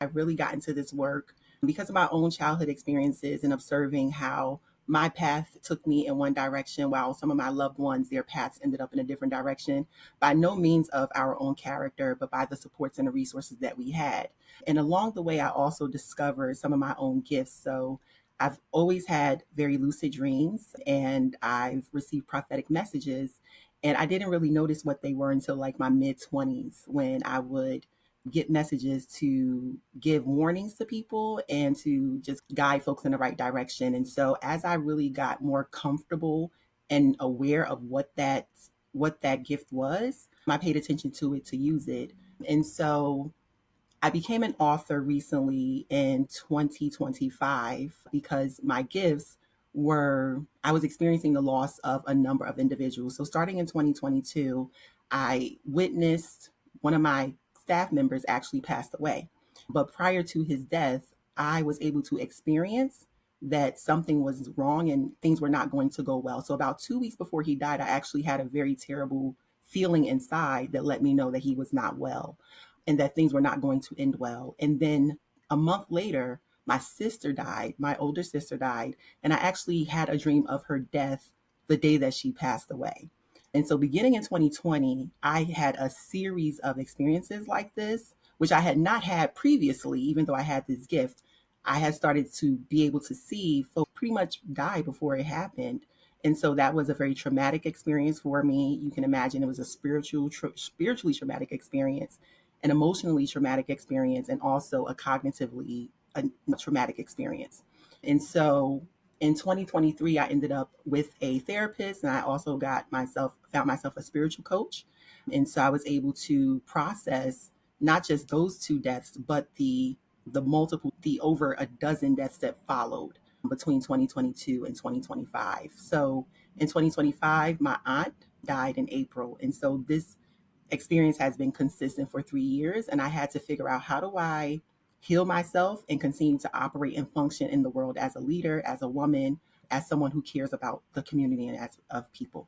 I really got into this work because of my own childhood experiences and observing how my path took me in one direction while some of my loved ones, their paths ended up in a different direction, by no means of our own character, but by the supports and the resources that we had. And along the way, I also discovered some of my own gifts. So I've always had very lucid dreams and I've received prophetic messages. And I didn't really notice what they were until like my mid 20s when I would get messages to give warnings to people and to just guide folks in the right direction. And so as I really got more comfortable and aware of what that gift was, I paid attention to it to use it. And so I became an author recently in 2025 because my gifts were, I was experiencing the loss of a number of individuals. So starting in 2022, I witnessed one of my staff members actually passed away. But prior to his death, I was able to experience that something was wrong and things were not going to go well. So about 2 weeks before he died, I actually had a very terrible feeling inside that let me know that he was not well and that things were not going to end well. And then a month later, my sister died, my older sister died, and I actually had a dream of her death the day that she passed away. And so, beginning in 2020, I had a series of experiences like this, which I had not had previously, even though I had this gift. I had started to be able to see folks pretty much die before it happened. And so that was a very traumatic experience for me. You can imagine it was a spiritually traumatic experience, an emotionally traumatic experience, and also a cognitively a traumatic experience. And so in 2023, I ended up with a therapist, and I also found myself a spiritual coach. And so I was able to process not just those two deaths, but the over a dozen deaths that followed between 2022 and 2025. So in 2025, my aunt died in April. And so this experience has been consistent for 3 years. And I had to figure out, how do I heal myself and continue to operate and function in the world as a leader, as a woman, as someone who cares about the community and as of people.